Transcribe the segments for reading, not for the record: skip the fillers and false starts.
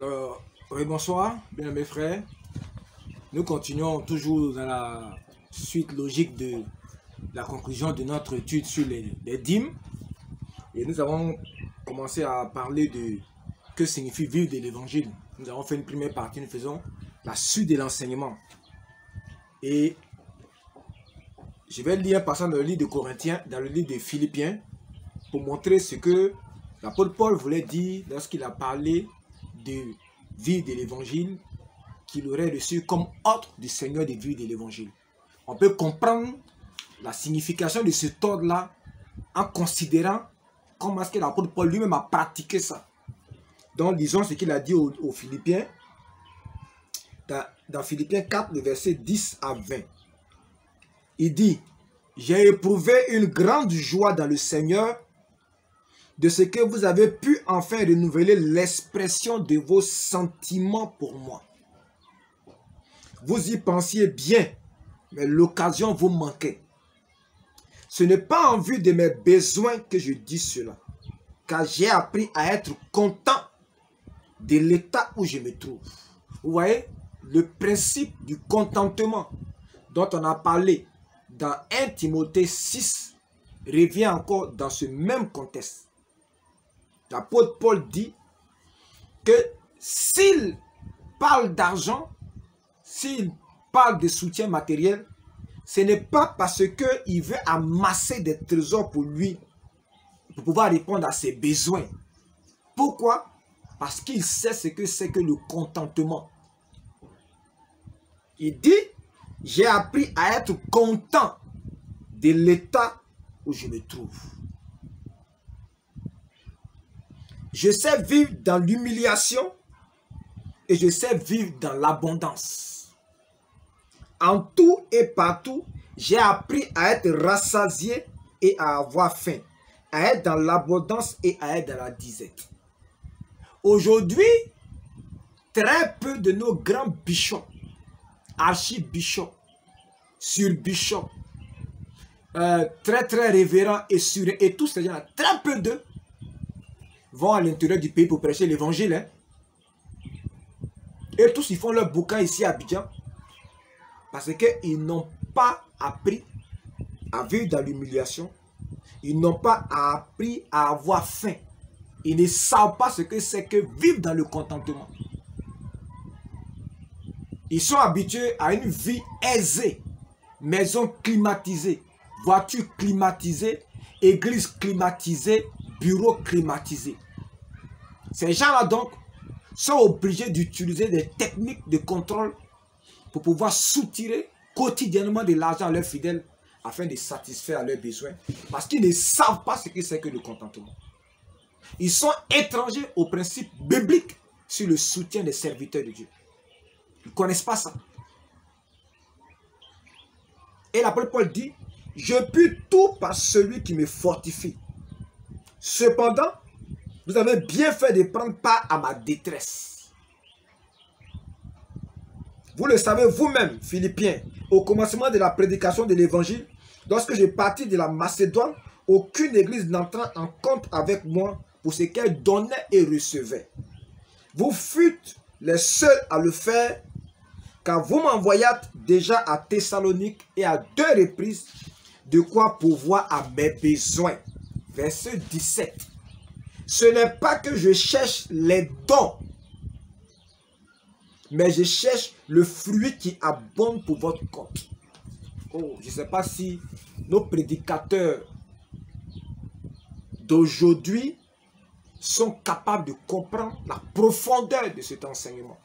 Oui, bonsoir, bien mes frères. Nous continuons toujours dans la suite logique de la conclusion de notre étude sur les dîmes. Et nous avons commencé à parler de que signifie vivre de l'évangile. Nous avons fait une première partie, nous faisons la suite de l'enseignement. Et je vais lire un passage dans le livre de Corinthiens, dans le livre de Philippiens, pour montrer ce que l'apôtre Paul voulait dire lorsqu'il a parlé de vivre de l'évangile, qu'il aurait reçu comme ordre du Seigneur de vivre de l'évangile. On peut comprendre la signification de cet ordre-là en considérant comment est-ce que l'apôtre Paul lui-même a pratiqué ça. Donc, lisons ce qu'il a dit aux Philippiens, dans Philippiens 4, le verset 10 à 20. Il dit, « J'ai éprouvé une grande joie dans le Seigneur de ce que vous avez pu enfin renouveler l'expression de vos sentiments pour moi. Vous y pensiez bien, mais l'occasion vous manquait. Ce n'est pas en vue de mes besoins que je dis cela, car j'ai appris à être content de l'état où je me trouve. » Vous voyez, le principe du contentement dont on a parlé dans 1 Timothée 6 revient encore dans ce même contexte. L'apôtre Paul dit que s'il parle d'argent, s'il parle de soutien matériel, ce n'est pas parce qu'il veut amasser des trésors pour lui, pour pouvoir répondre à ses besoins. Pourquoi? Parce qu'il sait ce que c'est que le contentement. Il dit, j'ai appris à être content de l'état où je me trouve. Je sais vivre dans l'humiliation et je sais vivre dans l'abondance. En tout et partout, j'ai appris à être rassasié et à avoir faim, à être dans l'abondance et à être dans la disette. Aujourd'hui, très peu de nos grands bishops, archibishops, surbishops, très révérends et tous ces gens-là, très peu d'eux vont à l'intérieur du pays pour prêcher l'évangile. Hein? Et tous ils font leur bouquin ici à Abidjan parce qu'ils n'ont pas appris à vivre dans l'humiliation. Ils n'ont pas appris à avoir faim. Ils ne savent pas ce que c'est que vivre dans le contentement. Ils sont habitués à une vie aisée, maison climatisée, voiture climatisée, église climatisée, bureau climatisé. Ces gens-là donc sont obligés d'utiliser des techniques de contrôle pour pouvoir soutirer quotidiennement de l'argent à leurs fidèles afin de satisfaire leurs besoins parce qu'ils ne savent pas ce que c'est que le contentement. Ils sont étrangers au principe biblique sur le soutien des serviteurs de Dieu. Ils ne connaissent pas ça. Et l'apôtre Paul dit, je puis tout par celui qui me fortifie. Cependant, vous avez bien fait de prendre part à ma détresse. Vous le savez vous-même, Philippiens, au commencement de la prédication de l'évangile, lorsque je partis de la Macédoine, aucune église n'entra en compte avec moi pour ce qu'elle donnait et recevait. Vous fûtes les seuls à le faire, car vous m'envoyâtes déjà à Thessalonique et à 2 reprises de quoi pourvoir à mes besoins. Verset 17. Ce n'est pas que je cherche les dons, mais je cherche le fruit qui abonde pour votre compte. Oh, je ne sais pas si nos prédicateurs d'aujourd'hui sont capables de comprendre la profondeur de cet enseignement.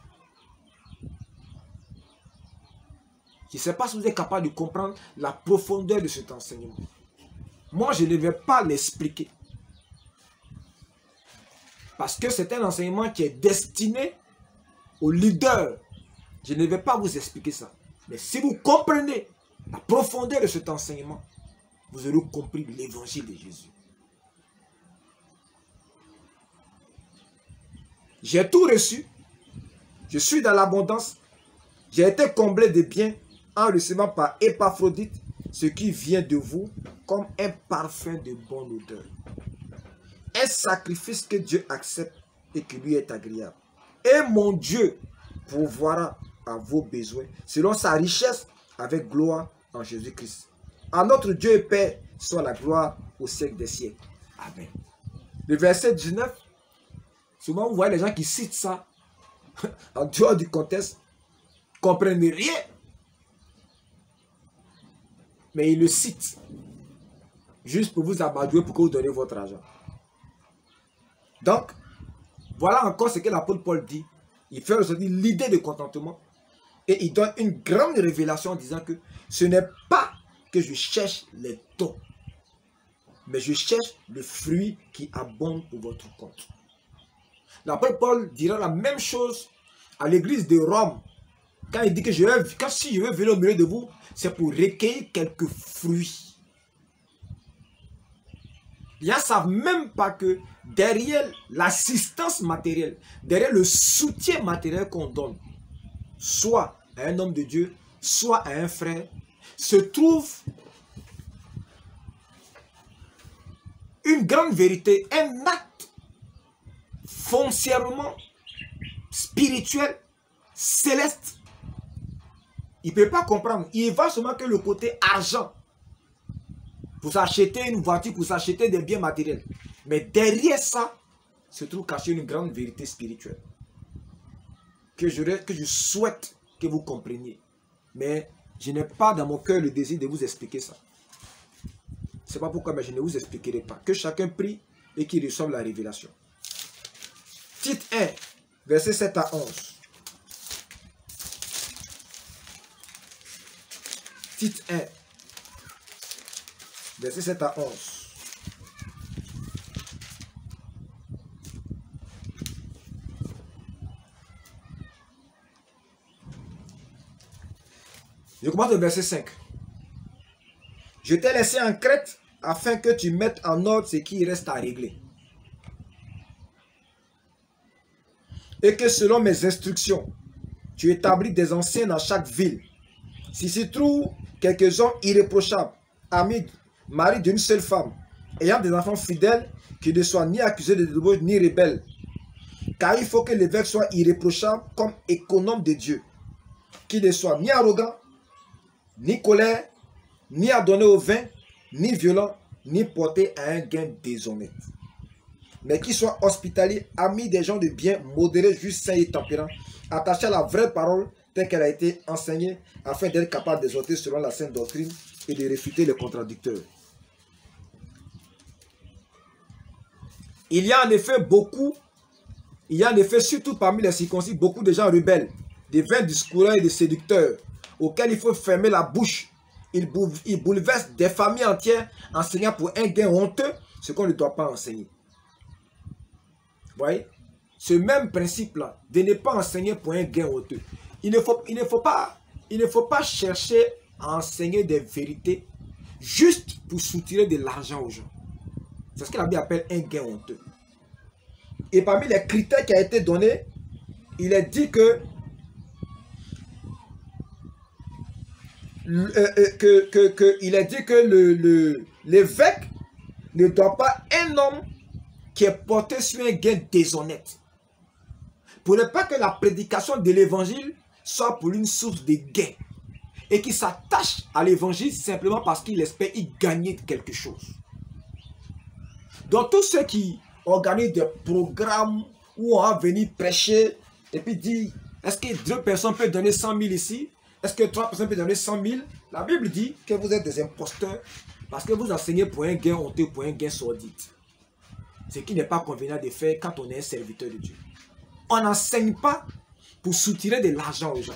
Je ne sais pas si vous êtes capable de comprendre la profondeur de cet enseignement. Moi, je ne vais pas l'expliquer. Parce que c'est un enseignement qui est destiné aux leaders. Je ne vais pas vous expliquer ça. Mais si vous comprenez la profondeur de cet enseignement, vous aurez compris l'évangile de Jésus. J'ai tout reçu. Je suis dans l'abondance. J'ai été comblé de biens en recevant par Épaphrodite ce qui vient de vous comme un parfum de bonne odeur. Un sacrifice que Dieu accepte et qui lui est agréable. Et mon Dieu pourvoira à vos besoins selon sa richesse avec gloire en Jésus-Christ. À notre Dieu et Père soit la gloire au siècle des siècles. Amen. Le verset 19, souvent vous voyez les gens qui citent ça en dehors du contexte, ne comprennent rien. Mais ils le citent juste pour vous amadouer, pour que vous donniez votre argent. Donc, voilà encore ce que l'apôtre Paul dit. Il fait aujourd'hui l'idée de contentement et il donne une grande révélation en disant que ce n'est pas que je cherche les dons, mais je cherche le fruit qui abonde pour votre compte. L'apôtre Paul dira la même chose à l'église de Rome quand il dit que si je veux venir au milieu de vous, c'est pour recueillir quelques fruits. Les gens ne savent même pas que derrière l'assistance matérielle, derrière le soutien matériel qu'on donne, soit à un homme de Dieu, soit à un frère, se trouve une grande vérité, un acte foncièrement spirituel, céleste. Il ne peut pas comprendre. Il va seulement que le côté argent. Pour s'acheter une voiture, pour s'acheter des biens matériels. Mais derrière ça, se trouve caché une grande vérité spirituelle. Que je souhaite que vous compreniez. Mais je n'ai pas dans mon cœur le désir de vous expliquer ça. Ce n'est pas pourquoi, mais je ne vous expliquerai pas. Que chacun prie et qu'il reçoive la révélation. Tite 1, verset 7 à 11. Tite 1, verset 7 à 11. Je commence le verset 5. Je t'ai laissé en Crète afin que tu mettes en ordre ce qui reste à régler. Et que selon mes instructions, tu établis des anciens dans chaque ville. Si s'y trouve quelques hommes irréprochables, amis, mari d'une seule femme, ayant des enfants fidèles, qui ne soient ni accusés de débauche ni rebelles. Car il faut que l'évêque soit irréprochable comme économe de Dieu, qu'il ne soit ni arrogant, ni colère, ni adonné au vin, ni violent, ni porté à un gain déshonnête. Mais qu'il soit hospitalier, ami des gens de bien, modéré, juste, saint et tempérant, attaché à la vraie parole telle qu'elle a été enseignée, afin d'être capable d'exhorter selon la sainte doctrine et de réfuter les contradicteurs. Il y a en effet surtout parmi les circoncis, beaucoup de gens rebelles, des vains discoureurs et des séducteurs, auxquels il faut fermer la bouche. Ils bouleversent des familles entières, enseignant pour un gain honteux ce qu'on ne doit pas enseigner. Vous voyez? Ce même principe-là, de ne pas enseigner pour un gain honteux. Il ne faut pas chercher à enseigner des vérités juste pour soutirer de l'argent aux gens. C'est ce que la Bible appelle un gain honteux. Et parmi les critères qui ont été donnés, il est dit que l'évêque ne doit pas un homme qui est porté sur un gain déshonnête. Pour ne pas que la prédication de l'évangile soit pour une source de gain et qu'il s'attache à l'évangile simplement parce qu'il espère y gagner quelque chose. Donc tous ceux qui organisent des programmes où on va venir prêcher et puis dire, est-ce que 2 personnes peuvent donner 100 000 ici? Est-ce que 3 personnes peuvent donner 100 000? La Bible dit que vous êtes des imposteurs parce que vous enseignez pour un gain honteux, pour un gain sordide. Ce qui n'est pas convenable de faire quand on est un serviteur de Dieu. On n'enseigne pas pour soutirer de l'argent aux gens.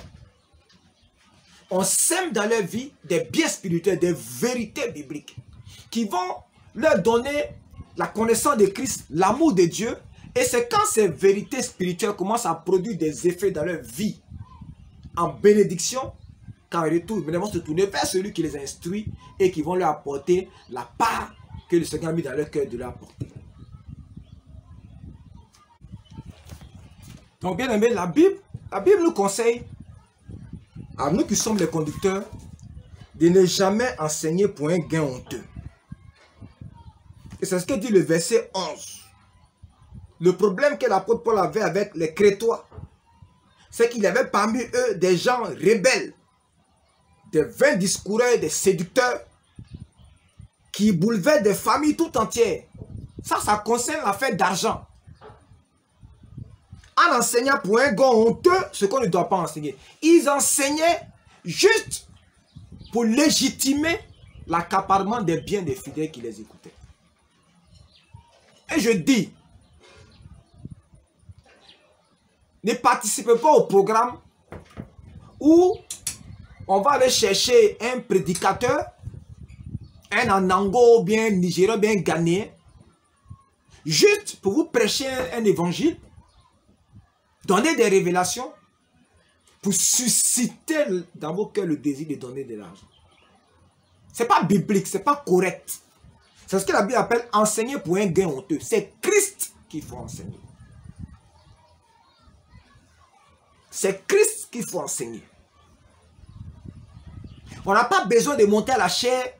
On sème dans leur vie des biens spirituels, des vérités bibliques qui vont leur donner la connaissance de Christ, l'amour de Dieu. Et c'est quand ces vérités spirituelles commencent à produire des effets dans leur vie en bénédiction, qu'en retour, ils vont se tourner vers celui qui les a instruits et qui vont leur apporter la part que le Seigneur a mis dans leur cœur de leur apporter. Donc bien aimé, la Bible nous conseille, à nous qui sommes les conducteurs, de ne jamais enseigner pour un gain honteux. Et c'est ce que dit le verset 11. Le problème que l'apôtre Paul avait avec les Crétois, c'est qu'il y avait parmi eux des gens rebelles, des vains discoureurs, des séducteurs, qui boulevaient des familles tout entières. Ça concerne l'affaire d'argent. En enseignant pour un gars honteux ce qu'on ne doit pas enseigner. Ils enseignaient juste pour légitimer l'accaparement des biens des fidèles qui les écoutaient. Et je dis, ne participez pas au programme où on va aller chercher un prédicateur, un Anango, bien Nigérien, bien Ghanéen, juste pour vous prêcher un évangile, donner des révélations, pour susciter dans vos cœurs le désir de donner de l'argent. Ce n'est pas biblique, ce n'est pas correct. C'est ce que la Bible appelle enseigner pour un gain honteux. C'est Christ qu'il faut enseigner. C'est Christ qu'il faut enseigner. On n'a pas besoin de monter à la chair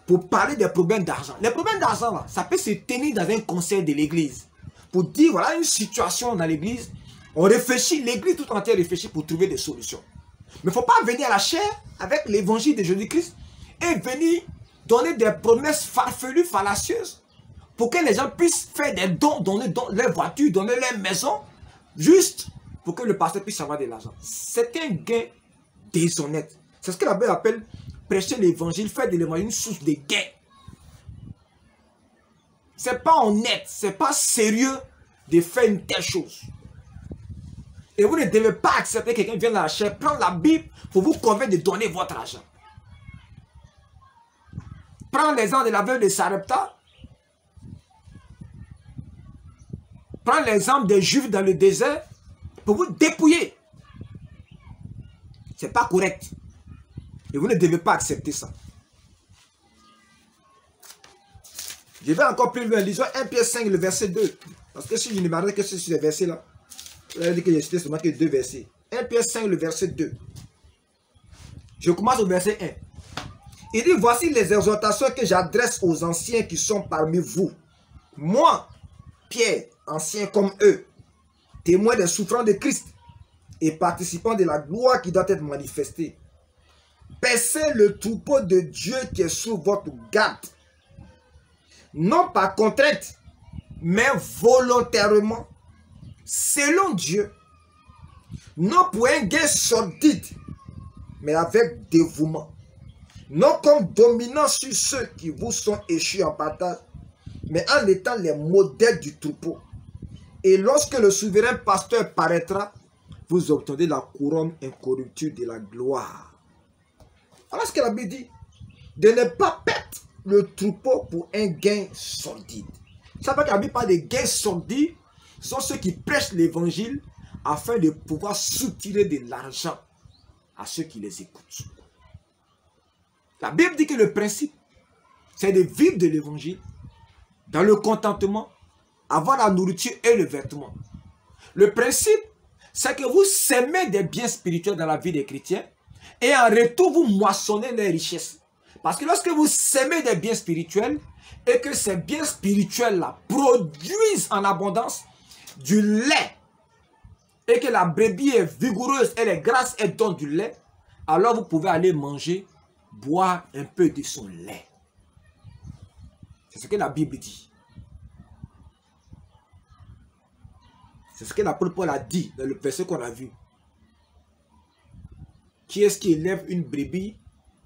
pour parler des problèmes d'argent. Les problèmes d'argent, ça peut se tenir dans un conseil de l'église. Pour dire, voilà une situation dans l'église, on réfléchit, l'église tout entière réfléchit pour trouver des solutions. Mais il ne faut pas venir à la chair avec l'évangile de Jésus-Christ et venir donner des promesses farfelues, fallacieuses, pour que les gens puissent faire des dons, donner leur voiture, donner leur maison, juste pour que le pasteur puisse avoir de l'argent. C'est un gain déshonnête. C'est ce que la Bible appelle prêcher l'évangile, faire de l'évangile une source de gain. Ce n'est pas honnête, ce n'est pas sérieux de faire une telle chose. Et vous ne devez pas accepter que quelqu'un vienne dans la chair, prendre la Bible pour vous convaincre de donner votre argent. Prends l'exemple de la veuve de Sarepta. Prends l'exemple des Juifs dans le désert pour vous dépouiller. Ce n'est pas correct. Et vous ne devez pas accepter ça. Je vais encore plus loin. Lisons 1 Pierre 5, le verset 2. Parce que si je ne m'arrête que sur ces versets-là, vous allez dire que j'ai cité seulement que 2 versets. 1 Pierre 5, le verset 2. Je commence au verset 1. Il dit, voici les exhortations que j'adresse aux anciens qui sont parmi vous. Moi, Pierre, ancien comme eux, témoin des souffrances de Christ et participant de la gloire qui doit être manifestée. Paissez le troupeau de Dieu qui est sous votre garde. Non par contrainte, mais volontairement, selon Dieu. Non pour un gain sordide, mais avec dévouement. Non comme dominant sur ceux qui vous sont échus en partage, mais en étant les modèles du troupeau. Et lorsque le souverain pasteur paraîtra, vous obtenez la couronne incorruptible de la gloire. Voilà ce que la Bible dit. De ne pas perdre le troupeau pour un gain sordide. Ça veut dire que la Bible parle de gains sordides. Ce sont ceux qui prêchent l'évangile afin de pouvoir soutirer de l'argent à ceux qui les écoutent. La Bible dit que le principe, c'est de vivre de l'évangile dans le contentement, avoir la nourriture et le vêtement. Le principe, c'est que vous semez des biens spirituels dans la vie des chrétiens et en retour, vous moissonnez les richesses. Parce que lorsque vous semez des biens spirituels et que ces biens spirituels-là produisent en abondance du lait et que la brebis est vigoureuse, elle est grasse, elle donne du lait, alors vous pouvez aller manger, boire un peu de son lait. C'est ce que la Bible dit. C'est ce que l'apôtre Paul a dit dans le verset qu'on a vu. Qui est-ce qui élève une brebis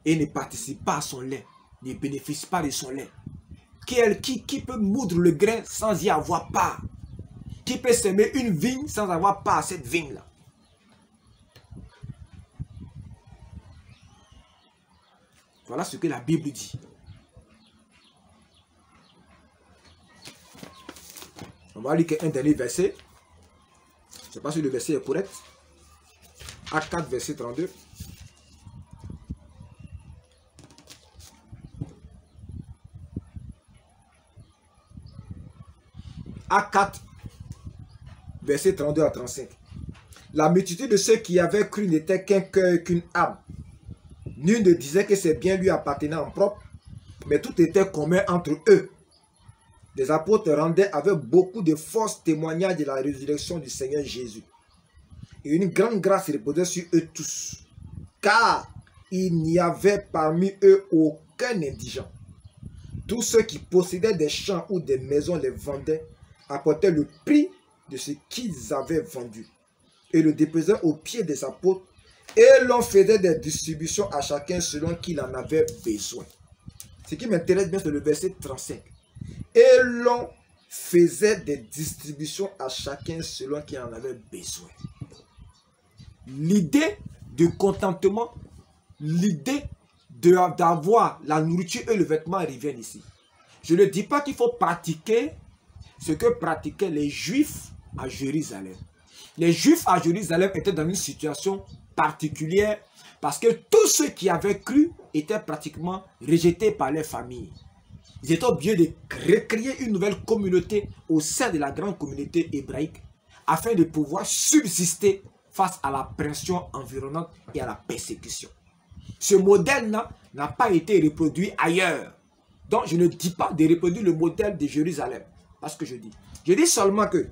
et ne participe pas à son lait, ne bénéficie pas de son lait? Qui peut moudre le grain sans y avoir part? Qui peut semer une vigne sans avoir part à cette vigne-là? Voilà ce que la Bible dit. On va lire un dernier verset. Je ne sais pas si le verset est correct. Acte 4, verset 32. Acte 4, verset 32 à 35. La multitude de ceux qui avaient cru n'était qu'un cœur, qu'une âme. Nul ne disait que ses biens lui appartenaient en propre, mais tout était commun entre eux. Les apôtres rendaient avec beaucoup de force témoignage de la résurrection du Seigneur Jésus. Et une grande grâce reposait sur eux tous, car il n'y avait parmi eux aucun indigent. Tous ceux qui possédaient des champs ou des maisons les vendaient, apportaient le prix de ce qu'ils avaient vendu et le déposaient aux pieds des apôtres, et l'on faisait des distributions à chacun selon qu'il en avait besoin. Ce qui m'intéresse bien, c'est le verset 35. Et l'on faisait des distributions à chacun selon qu'il en avait besoin. L'idée de contentement, l'idée d'avoir la nourriture et le vêtement reviennent ici. Je ne dis pas qu'il faut pratiquer ce que pratiquaient les Juifs à Jérusalem. Les Juifs à Jérusalem étaient dans une situation particulière parce que tous ceux qui avaient cru étaient pratiquement rejetés par leurs familles. Ils étaient obligés de recréer une nouvelle communauté au sein de la grande communauté hébraïque afin de pouvoir subsister face à la pression environnante et à la persécution. Ce modèle n'a pas été reproduit ailleurs. Donc je ne dis pas de reproduire le modèle de Jérusalem. Parce que je dis seulement que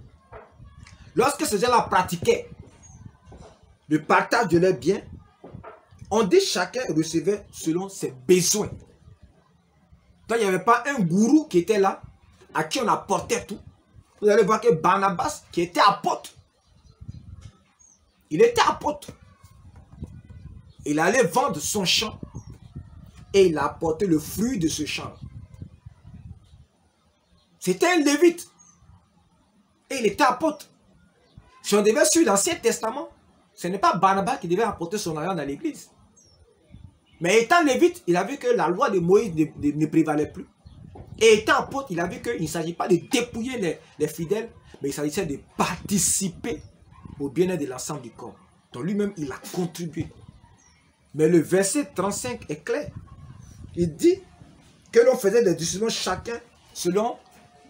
lorsque ces gens-là pratiquaient le partage de leurs biens, on dit chacun recevait selon ses besoins. Donc il n'y avait pas un gourou qui était là, à qui on apportait tout. Vous allez voir que Barnabas, qui était apôtre, il était apôtre. Il allait vendre son champ et il a apporté le fruit de ce champ. C'était un lévite. Et il était apôtre. Si on devait suivre l'Ancien Testament, ce n'est pas Barnabas qui devait apporter son argent dans l'église. Mais étant lévite, il a vu que la loi de Moïse ne prévalait plus. Et étant apôtre, il a vu qu'il ne s'agit pas de dépouiller les fidèles, mais il s'agissait de participer au bien-être de l'ensemble du corps. Donc lui-même, il a contribué. Mais le verset 35 est clair. Il dit que l'on faisait des distributions chacun selon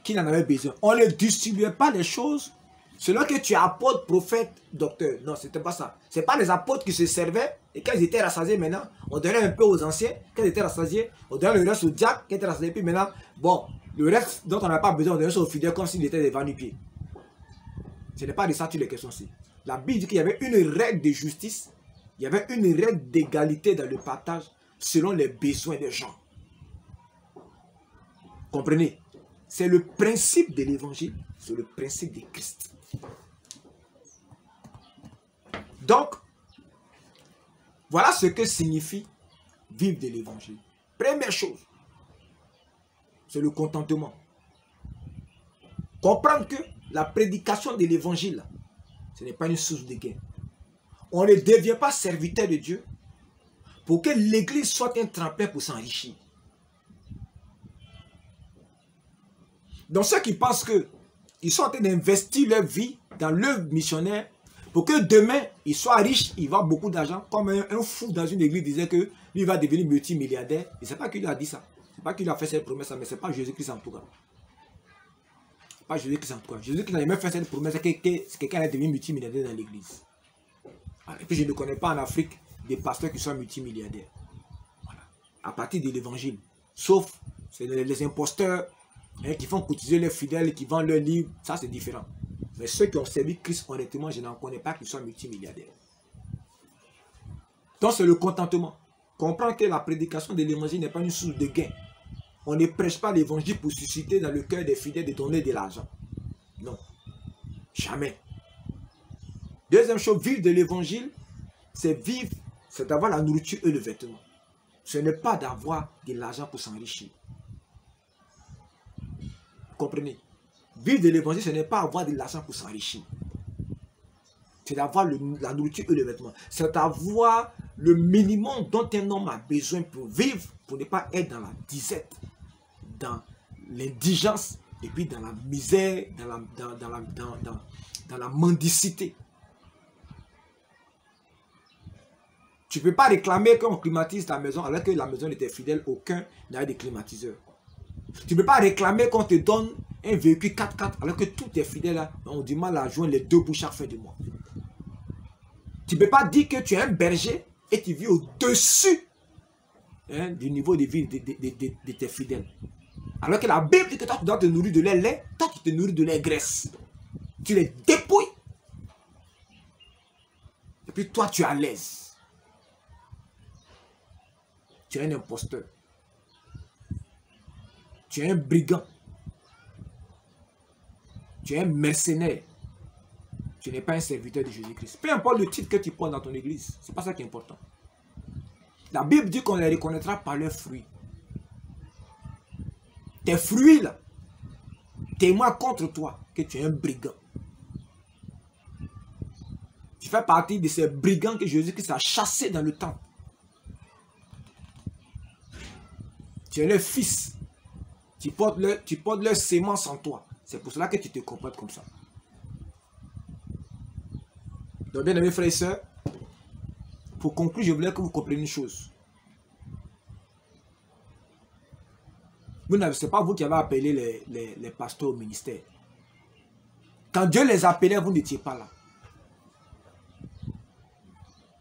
qu'il en avait besoin. On ne distribuait pas les choses selon que tu es apôtre, prophète, docteur. Non, ce n'était pas ça. Ce n'est pas les apôtres qui se servaient et quand ils étaient rassasiés maintenant, on donnait un peu aux anciens. Quand ils étaient rassasiés, on donnait le reste aux diacres qui étaient rassasiés. Puis maintenant, bon, le reste dont on n'a pas besoin, on donnait ça aux fidèles comme s'ils étaient des va-nu-pieds. Ce n'est pas de ça toutes les questions-ci. La Bible dit qu'il y avait une règle de justice, il y avait une règle d'égalité dans le partage selon les besoins des gens. Comprenez? C'est le principe de l'évangile, c'est le principe de Christ. Donc, voilà ce que signifie vivre de l'évangile. Première chose, c'est le contentement. Comprendre que la prédication de l'évangile, ce n'est pas une source de gain. On ne devient pas serviteur de Dieu pour que l'église soit un tremplin pour s'enrichir. Donc ceux qui pensent qu'ils sont en train d'investir leur vie dans l'œuvre missionnaire pour que demain, ils soient riches, ils vont beaucoup d'argent, comme un fou dans une église disait que lui va devenir multimilliardaire. Et ce n'est pas qu'il a dit ça. Ce n'est pas qu'il a fait cette promesse, mais ce n'est pas Jésus-Christ en tout cas. Ce n'est pas Jésus-Christ en tout cas. Jésus-Christ n'a jamais fait cette promesse que quelqu'un allait devenir multimilliardaire dans l'église. Et puis je ne connais pas en Afrique des pasteurs qui sont multimilliardaires. Voilà. À partir de l'évangile. Sauf les imposteurs qui font cotiser leurs fidèles, qui vendent leurs livres, ça c'est différent. Mais ceux qui ont servi Christ, honnêtement, je n'en connais pas qui soient multimilliardaires. Donc c'est le contentement. Comprendre que la prédication de l'évangile n'est pas une source de gain. On ne prêche pas l'évangile pour susciter dans le cœur des fidèles de donner de l'argent. Non. Jamais. Deuxième chose, vivre de l'évangile, c'est vivre, c'est d'avoir la nourriture et le vêtement. Ce n'est pas d'avoir de l'argent pour s'enrichir. Vous comprenez? Vivre de l'évangile, ce n'est pas avoir de l'argent pour s'enrichir. C'est d'avoir la nourriture et le vêtement. C'est d'avoir le minimum dont un homme a besoin pour vivre, pour ne pas être dans la disette, dans l'indigence, et puis dans la misère, dans la mendicité. Tu ne peux pas réclamer qu'on climatise ta maison alors que la maison était fidèle, aucun n'avait de climatiseur. Tu ne peux pas réclamer qu'on te donne un véhicule 4x4 alors que tout est fidèle là. On a du mal à joindre les deux bouts chaque fin du mois. Tu ne peux pas dire que tu es un berger et tu vis au-dessus du niveau de vie de tes fidèles. Alors que la Bible dit que toi tu dois te nourrir de leur lait, toi tu te nourris de leur graisse. Tu les dépouilles. Et puis toi, tu es à l'aise. Tu es un imposteur. Tu es un brigand. Tu es un mercenaire. Tu n'es pas un serviteur de Jésus-Christ. Peu importe le titre que tu portes dans ton église, ce n'est pas ça qui est important. La Bible dit qu'on les reconnaîtra par leurs fruits. Tes fruits là témoignent contre toi que tu es un brigand. Tu fais partie de ces brigands que Jésus-Christ a chassés dans le temple. Tu es leur fils. Tu portes leur sémence en toi. C'est pour cela que tu te comportes comme ça. Donc, bien aimés frères et sœurs, pour conclure, je voulais que vous compreniez une chose. Ce n'est pas vous qui avez appelé les pasteurs au ministère. Quand Dieu les appelait, vous n'étiez pas là.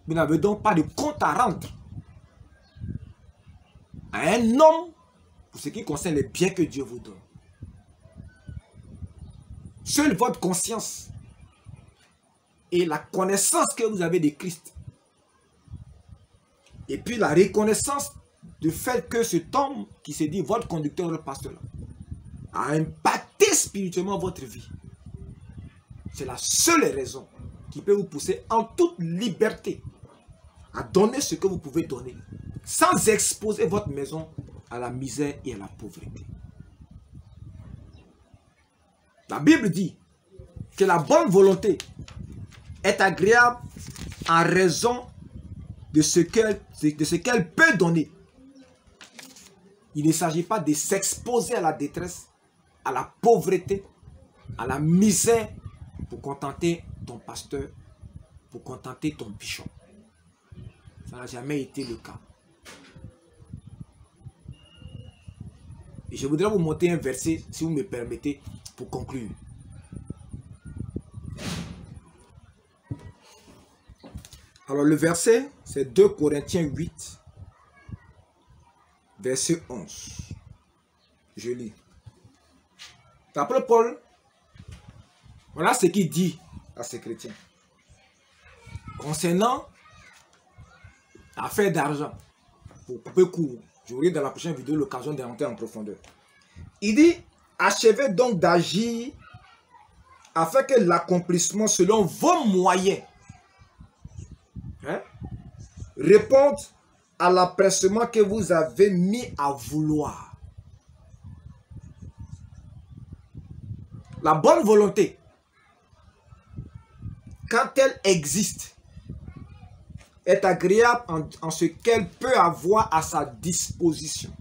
Vous n'avez donc pas de compte à rendre à un homme pour ce qui concerne les biens que Dieu vous donne. Seule votre conscience et la connaissance que vous avez de Christ, et puis la reconnaissance du fait que cet homme qui se dit votre conducteur, le pasteur, a impacté spirituellement votre vie. C'est la seule raison qui peut vous pousser en toute liberté à donner ce que vous pouvez donner, sans exposer votre maison à la misère et à la pauvreté. La Bible dit que la bonne volonté est agréable en raison de ce qu'elle peut donner. Il ne s'agit pas de s'exposer à la détresse, à la pauvreté, à la misère pour contenter ton pasteur, pour contenter ton bishop. Ça n'a jamais été le cas. Et je voudrais vous montrer un verset, si vous me permettez, pour conclure. Alors le verset, c'est 2 Corinthiens 8, verset 11. Je lis. L'apôtre Paul, voilà ce qu'il dit à ces chrétiens. Concernant l'affaire d'argent, pour couper court, j'aurai dans la prochaine vidéo l'occasion d'entrer en profondeur. Il dit, achevez donc d'agir afin que l'accomplissement selon vos moyens réponde à l'empressement que vous avez mis à vouloir. La bonne volonté, quand elle existe, est agréable en ce qu'elle peut avoir à sa disposition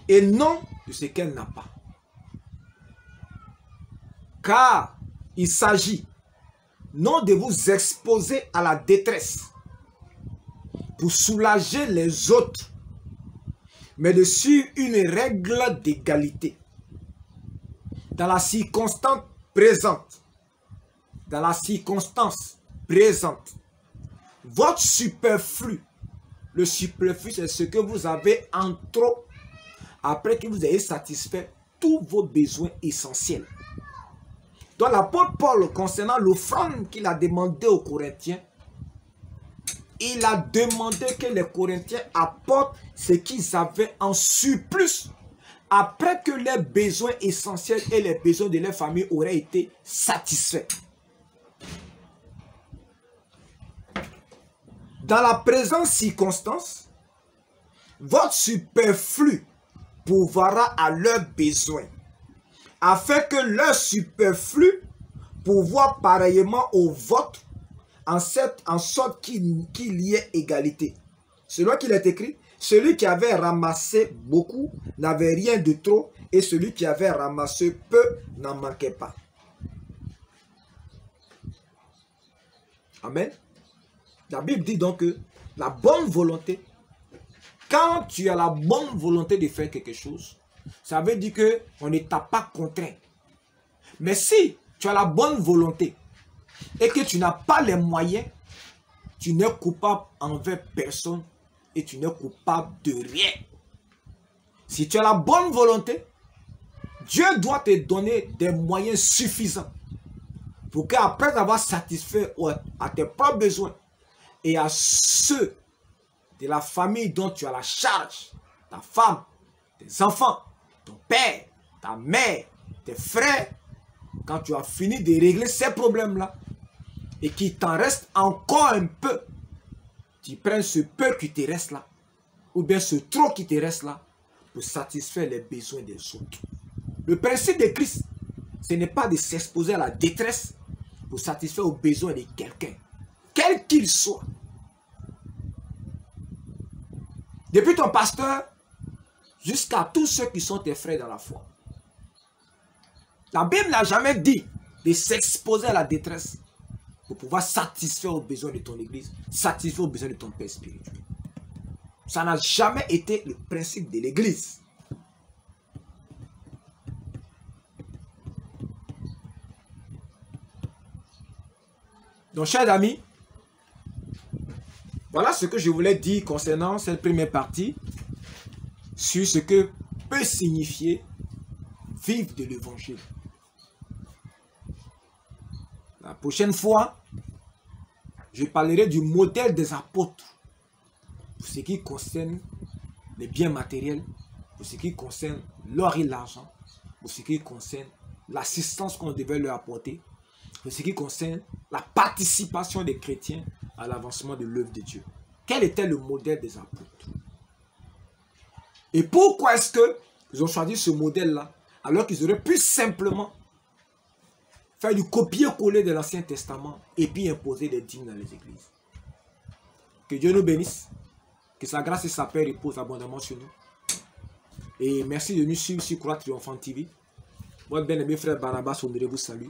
et non de ce qu'elle n'a pas. Car il s'agit non de vous exposer à la détresse pour soulager les autres, mais de suivre une règle d'égalité. Dans la circonstance présente, votre superflu, le superflu, c'est ce que vous avez en trop après que vous ayez satisfait tous vos besoins essentiels. Donc l'apôtre Paul, concernant l'offrande qu'il a demandé aux Corinthiens, il a demandé que les Corinthiens apportent ce qu'ils avaient en surplus après que leurs besoins essentiels et les besoins de leur famille auraient été satisfaits. Dans la présente circonstance, votre superflu pourvoira à leurs besoins, afin que leur superflu pourvoie pareillement au vôtre, en sorte qu'il y ait égalité. Selon qu'il est écrit, celui qui avait ramassé beaucoup n'avait rien de trop, et celui qui avait ramassé peu n'en manquait pas. Amen. La Bible dit donc que la bonne volonté, quand tu as la bonne volonté de faire quelque chose, ça veut dire qu'on ne t'a pas contraint. Mais si tu as la bonne volonté et que tu n'as pas les moyens, tu n'es coupable envers personne et tu n'es coupable de rien. Si tu as la bonne volonté, Dieu doit te donner des moyens suffisants Pour qu'après avoir satisfait à tes propres besoins et à ceux de la famille dont tu as la charge, ta femme, tes enfants, ton père, ta mère, tes frères, quand tu as fini de régler ces problèmes-là et qu'il t'en reste encore un peu, tu prends ce peu qui te reste là, ou bien ce trop qui te reste là, pour satisfaire les besoins des autres. Le principe de Christ, ce n'est pas de s'exposer à la détresse pour satisfaire aux besoins de quelqu'un, quel qu'il soit. Depuis ton pasteur jusqu'à tous ceux qui sont tes frères dans la foi. La Bible n'a jamais dit de s'exposer à la détresse pour pouvoir satisfaire aux besoins de ton église, satisfaire aux besoins de ton père spirituel. Ça n'a jamais été le principe de l'église. Donc, chers amis, voilà ce que je voulais dire concernant cette première partie sur ce que peut signifier vivre de l'évangile. La prochaine fois, je parlerai du modèle des apôtres pour ce qui concerne les biens matériels, pour ce qui concerne l'or et l'argent, pour ce qui concerne l'assistance qu'on devait leur apporter, pour ce qui concerne la participation des chrétiens à l'avancement de l'œuvre de Dieu. Quel était le modèle des apôtres? Et pourquoi est-ce qu'ils ont choisi ce modèle-là alors qu'ils auraient pu simplement faire du copier-coller de l'Ancien Testament et puis imposer des dîmes dans les églises? Que Dieu nous bénisse, que sa grâce et sa paix reposent abondamment sur nous. Et merci de nous suivre sur Croix Triomphante TV. Moi, bien-aimé frère Barnabas, on vous salue.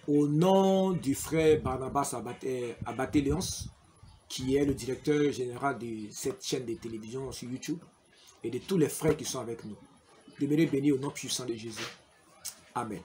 Au nom du frère Barnabas Abaté-Léonce, qui est le directeur général de cette chaîne de télévision sur YouTube, et de tous les frères qui sont avec nous. Demeurez bénis au nom puissant de Jésus. Amen.